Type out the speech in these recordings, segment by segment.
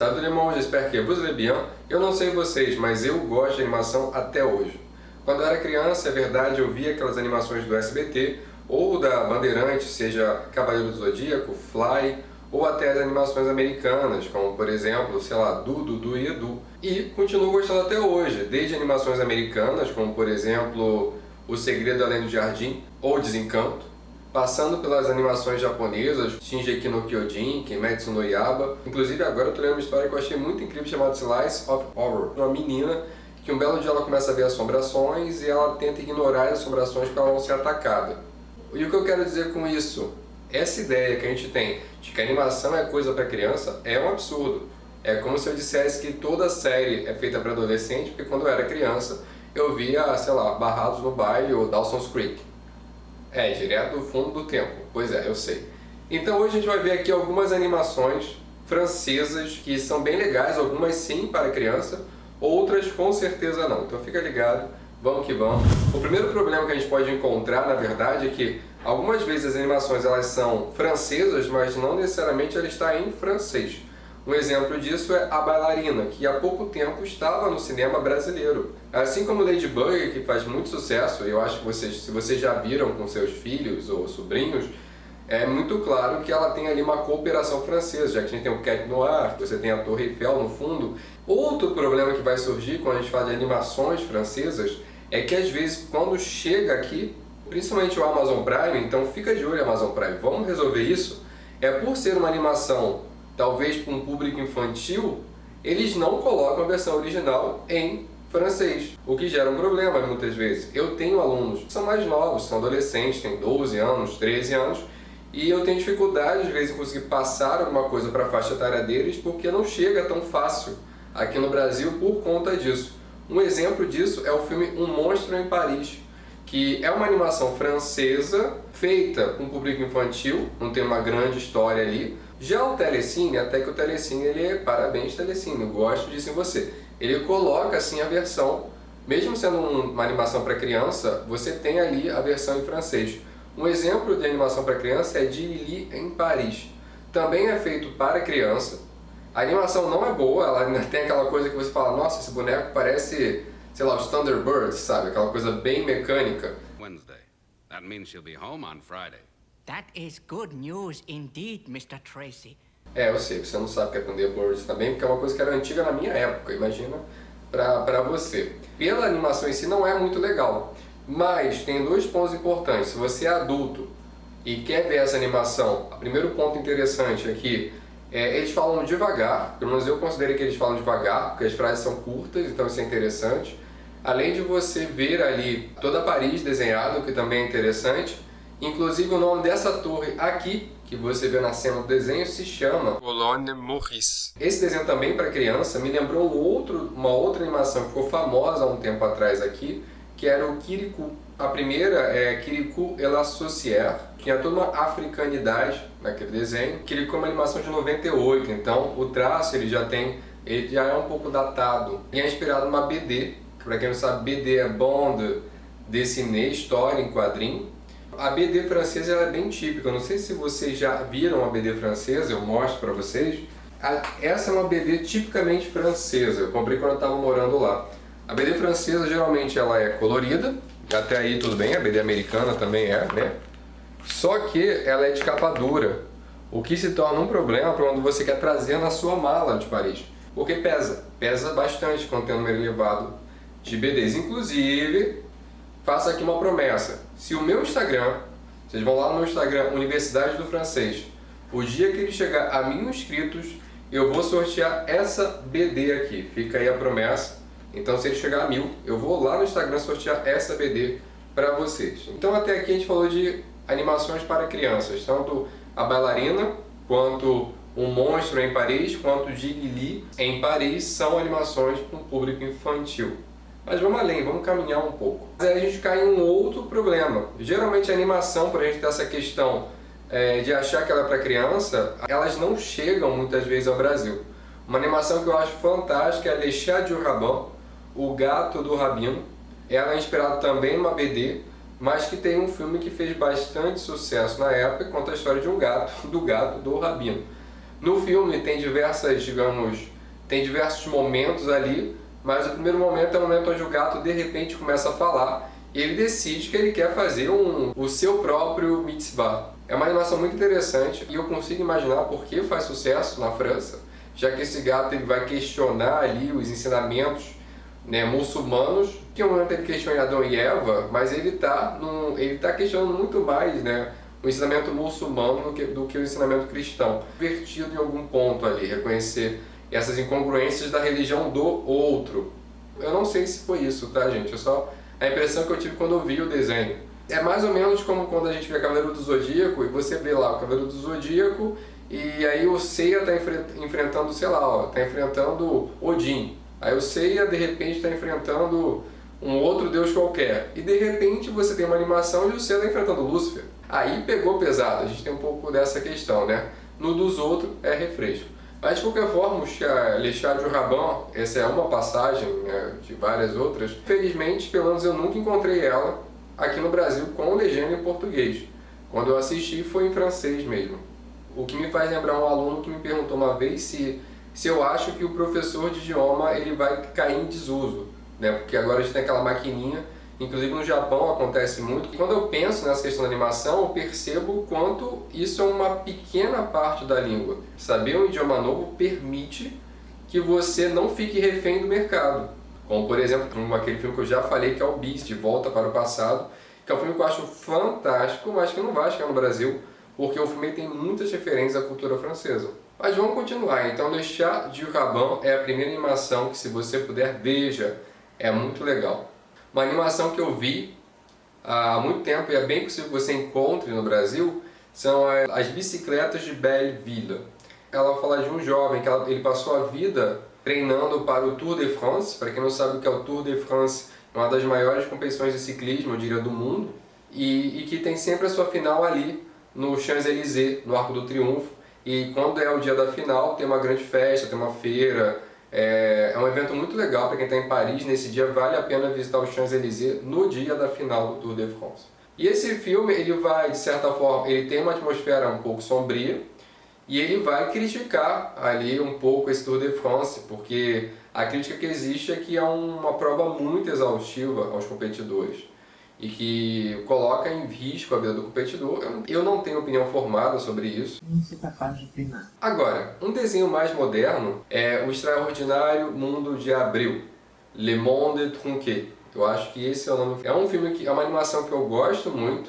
Salut tout le monde, j'espère que vous allez bien. Eu não sei vocês, mas eu gosto de animação até hoje. Quando eu era criança, é verdade, eu via aquelas animações do SBT ou da Bandeirantes, seja Cavaleiro do Zodíaco, Fly, ou até as animações americanas, como por exemplo, sei lá, Dudu e Edu. E continuo gostando até hoje, desde animações americanas, como por exemplo O Segredo Além do Jardim ou Desencanto, passando pelas animações japonesas, Shingeki no Kyojin, Kimetsu no Yaiba. Inclusive agora eu tô lendo uma história que eu achei muito incrível chamada Slice of Horror. Uma menina que um belo dia ela começa a ver assombrações e ela tenta ignorar as assombrações para ela não ser atacada. E o que eu quero dizer com isso? Essa ideia que a gente tem de que a animação é coisa para criança é um absurdo. É como se eu dissesse que toda série é feita para adolescente, porque quando eu era criança eu via, sei lá, Barrados no Baile ou Dawson's Creek. É, direto do fundo do tempo. Pois é, eu sei. Então hoje a gente vai ver aqui algumas animações francesas que são bem legais, algumas sim para criança, outras com certeza não. Então fica ligado, vamos que vamos. O primeiro problema que a gente pode encontrar, na verdade, é que algumas vezes as animações elas são francesas, mas não necessariamente ela está em francês. Um exemplo disso é A Bailarina, que há pouco tempo estava no cinema brasileiro. Assim como Ladybug, que faz muito sucesso, eu acho que vocês, se vocês já viram com seus filhos ou sobrinhos, é muito claro que ela tem ali uma cooperação francesa, já que a gente tem o Cat Noir, você tem a Torre Eiffel no fundo. Outro problema que vai surgir quando a gente fala de animações francesas é que às vezes quando chega aqui, principalmente o Amazon Prime, então fica de olho Amazon Prime, vamos resolver isso, é por ser uma animação talvez para um público infantil, eles não colocam a versão original em francês, o que gera um problema muitas vezes. Eu tenho alunos que são mais novos, são adolescentes, têm 12 anos, 13 anos, e eu tenho dificuldade às vezes em conseguir passar alguma coisa para a faixa etária deles porque não chega tão fácil aqui no Brasil por conta disso. Um exemplo disso é o filme Um Monstro em Paris, que é uma animação francesa feita com público infantil, não tem uma grande história ali. Já o Telecine, até que o Telecine, ele é, parabéns Telecine, eu gosto disso em você. Ele coloca assim a versão, mesmo sendo uma animação para criança, você tem ali a versão em francês. Um exemplo de animação para criança é de Lili em Paris. Também é feito para criança. A animação não é boa, ela ainda tem aquela coisa que você fala, nossa, esse boneco parece, sei lá, os Thunderbirds, sabe? Aquela coisa bem mecânica. Wednesday. That means she'll be home on Friday. That is good news indeed, Mr. Tracy. É, eu sei, você não sabe o que é Thunderbirds também, porque é uma coisa que era antiga na minha época, imagina pra você. Pela animação em si não é muito legal, mas tem dois pontos importantes. Se você é adulto e quer ver essa animação, o primeiro ponto interessante aqui é eles falam devagar, pelo menos eu considero que eles falam devagar, porque as frases são curtas, então isso é interessante. Além de você ver ali toda Paris desenhado, que também é interessante. Inclusive o nome dessa torre aqui, que você vê na cena do desenho, se chama Colonne Maurice. Esse desenho também para criança me lembrou uma outra animação que ficou famosa há um tempo atrás aqui, que era o Kirikou. A primeira é Kirikou et la Sorcière, tinha toda uma africanidade naquele desenho. Kirikou é uma animação de 98, então o traço ele já é um pouco datado. E é inspirado numa BD, que para quem não sabe, BD é bande dessinée, história em quadrinho. A BD francesa ela é bem típica, eu não sei se vocês já viram a BD francesa, eu mostro para vocês. Essa é uma BD tipicamente francesa, eu comprei quando eu estava morando lá. A BD francesa geralmente ela é colorida, até aí tudo bem, a BD americana também é, né? Só que ela é de capa dura, o que se torna um problema para quando você quer trazer na sua mala de Paris. Porque pesa bastante quando tem um número elevado de BDs. Inclusive, faço aqui uma promessa, se o meu Instagram, vocês vão lá no meu Instagram, Universidade do Francês, o dia que ele chegar a 1000 inscritos, eu vou sortear essa BD aqui, fica aí a promessa. Então se ele chegar a 1000, eu vou lá no Instagram sortear essa BD para vocês. Então até aqui a gente falou de animações para crianças, tanto A Bailarina, quanto Um Monstro em Paris, quanto de Lili em Paris, são animações para um público infantil. Mas vamos além, vamos caminhar um pouco. Aí a gente cai em um outro problema. Geralmente a animação, por a gente ter essa questão de achar que ela é para criança, elas não chegam muitas vezes ao Brasil. Uma animação que eu acho fantástica é Le Chat du Rabbin, O Gato do Rabino. Ela é inspirada também numa BD, mas que tem um filme que fez bastante sucesso na época, que conta a história de do gato do Rabino. No filme tem tem diversos momentos ali, mas o primeiro momento é o momento onde o gato de repente começa a falar e ele decide que ele quer fazer o seu próprio mitzvah. É uma animação muito interessante e eu consigo imaginar por que faz sucesso na França, já que esse gato ele vai questionar ali os ensinamentos, né, muçulmanos, que é um momento ele questiona Adão e Eva, mas ele está questionando muito mais, né, o ensinamento muçulmano do que o ensinamento cristão. Divertido em algum ponto ali, reconhecer essas incongruências da religião do outro. Eu não sei se foi isso, tá, gente? É só a impressão que eu tive quando eu vi o desenho. É mais ou menos como quando a gente vê Cavaleiro do Zodíaco e você vê lá o Cavaleiro do Zodíaco e aí o Seiya está enfrentando, sei lá, ó, tá enfrentando Odin. Aí o Seiya de repente está enfrentando um outro deus qualquer. E de repente você tem uma animação e o Seiya está enfrentando Lúcifer. Aí pegou pesado, a gente tem um pouco dessa questão, né? No dos outros é refresco. Mas de qualquer forma, Le Chat du Rabbin, essa é uma passagem, né, de várias outras. Felizmente, pelo menos eu nunca encontrei ela aqui no Brasil com legenda em português. Quando eu assisti foi em francês mesmo. O que me faz lembrar um aluno que me perguntou uma vez se eu acho que o professor de idioma ele vai cair em desuso, né? Porque agora a gente tem aquela maquininha, inclusive no Japão acontece muito. Quando eu penso nessa questão da animação, eu percebo o quanto isso é uma pequena parte da língua. Saber um idioma novo permite que você não fique refém do mercado. Como, por exemplo, aquele filme que eu já falei, que é o Beast, De Volta para o Passado, que é um filme que eu acho fantástico, mas que não vai chegar no Brasil, porque o filme tem muitas referências à cultura francesa. Mas vamos continuar. Então, Le Chat du Rabbin é a primeira animação que, se você puder, veja. É muito legal. Uma animação que eu vi há muito tempo, e é bem possível que você encontre no Brasil, são as Bicicletas de Belleville. Ela fala de um jovem que ele passou a vida treinando para o Tour de France. Para quem não sabe o que é o Tour de France, é uma das maiores competições de ciclismo, eu diria, do mundo, e que tem sempre a sua final ali no Champs-Élysées, no Arco do Triunfo. E quando é o dia da final, tem uma grande festa, tem uma feira. É um evento muito legal para quem está em Paris. Nesse dia vale a pena visitar o Champs-Élysées no dia da final do Tour de France. E esse filme, ele vai, de certa forma, ele tem uma atmosfera um pouco sombria, e ele vai criticar ali um pouco esse Tour de France, porque a crítica que existe é que é uma prova muito exaustiva aos competidores e que coloca em risco a vida do competidor. Eu não tenho opinião formada sobre isso. Não sou capaz de opinar. Agora, um desenho mais moderno é O Extraordinário Mundo de Abril, Le Monde Tronqué. Eu acho que esse é o nome. É um filme que é uma animação que eu gosto muito,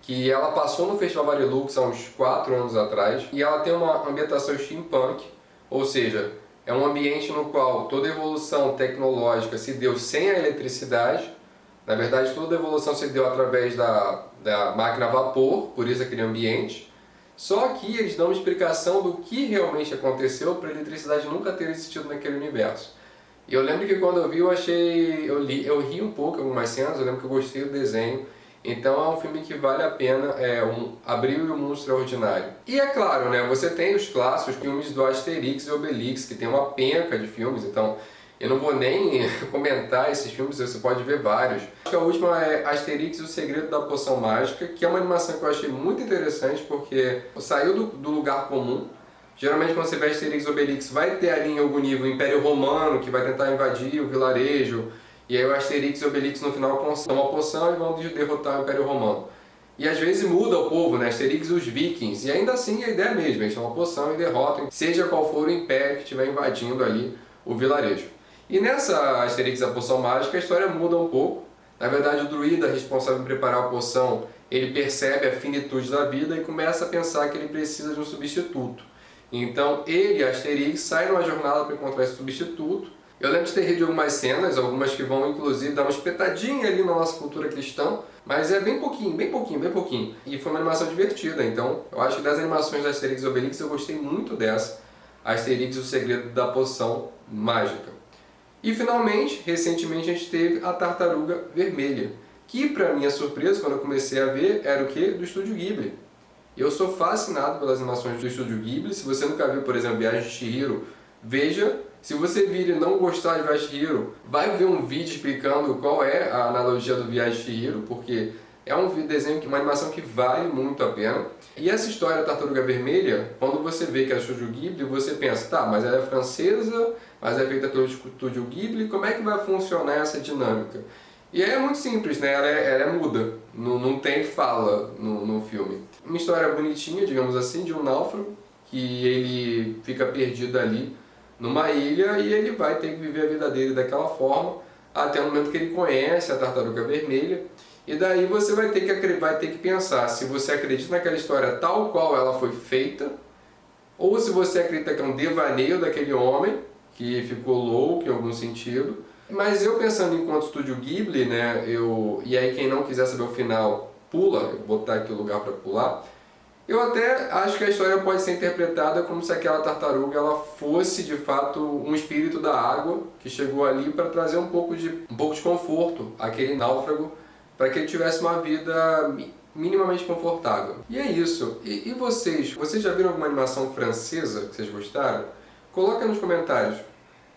que ela passou no Festival Varilux há uns 4 anos atrás, e ela tem uma ambientação steampunk, ou seja, é um ambiente no qual toda evolução tecnológica se deu sem a eletricidade. Na verdade, toda a evolução se deu através da máquina a vapor, por isso aquele ambiente. Só que eles dão uma explicação do que realmente aconteceu para a eletricidade nunca ter existido naquele universo. E eu lembro que quando eu vi, eu ri um pouco em algumas cenas, eu lembro que eu gostei do desenho. Então é um filme que vale a pena, Abril e o Mundo Extraordinário. E é claro, né, você tem os clássicos filmes do Asterix e Obelix, que tem uma penca de filmes, então eu não vou nem comentar esses filmes, você pode ver vários. Acho que a última é Asterix e o Segredo da Poção Mágica, que é uma animação que eu achei muito interessante, porque saiu do lugar comum. Geralmente quando você vê Asterix e Obelix, vai ter ali em algum nível o Império Romano, que vai tentar invadir o vilarejo, e aí o Asterix e Obelix no final consomem uma poção e vão derrotar o Império Romano. E às vezes muda o povo, né? Asterix e os vikings, e ainda assim a ideia é a mesma, eles tomam uma poção e derrotam, seja qual for o império que estiver invadindo ali o vilarejo. E nessa Asterix e a Poção Mágica a história muda um pouco. Na verdade, o druida responsável por preparar a poção, ele percebe a finitude da vida e começa a pensar que ele precisa de um substituto. Então ele, Asterix, sai numa jornada para encontrar esse substituto. Eu lembro de ter rido de algumas cenas, algumas que vão inclusive dar uma espetadinha ali na nossa cultura cristã, mas é bem pouquinho, bem pouquinho, bem pouquinho. E foi uma animação divertida, então eu acho que das animações da Asterix e Obelix eu gostei muito dessa, Asterix e o Segredo da Poção Mágica. E finalmente, recentemente a gente teve a Tartaruga Vermelha, que para minha surpresa, quando eu comecei a ver, era o quê? Do Estúdio Ghibli. Eu sou fascinado pelas animações do Estúdio Ghibli. Se você nunca viu, por exemplo, Viagem de Chihiro, veja. Se você vir e não gostar de Viagem de Chihiro, vai ver um vídeo explicando qual é a analogia do Viagem de Chihiro, porque É um desenho, uma animação que vale muito a pena. E essa história da Tartaruga Vermelha, quando você vê que é do Estúdio Ghibli, você pensa, tá, mas ela é francesa, mas é feita pelo Estúdio Ghibli, como é que vai funcionar essa dinâmica? E é muito simples, né? Ela é muda, não tem fala no filme. Uma história bonitinha, digamos assim, de um náufrago, que ele fica perdido ali numa ilha e ele vai ter que viver a vida dele daquela forma, até o momento que ele conhece a Tartaruga Vermelha. E daí você vai ter que pensar se você acredita naquela história tal qual ela foi feita, ou se você acredita que é um devaneio daquele homem, que ficou louco em algum sentido. Mas eu pensando enquanto Estúdio Ghibli, né, e aí quem não quiser saber o final, pula, eu vou botar aqui o lugar para pular, eu até acho que a história pode ser interpretada como se aquela tartaruga ela fosse de fato um espírito da água que chegou ali para trazer um pouco de conforto àquele náufrago, para que ele tivesse uma vida minimamente confortável. E é isso. E vocês? Vocês já viram alguma animação francesa que vocês gostaram? Coloca nos comentários.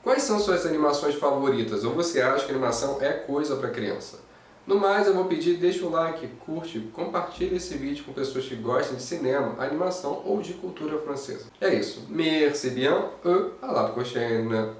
Quais são suas animações favoritas? Ou você acha que animação é coisa para criança? No mais, eu vou pedir, deixa o like, curte, compartilhe esse vídeo com pessoas que gostam de cinema, animação ou de cultura francesa. É isso. Merci bien et à la prochaine.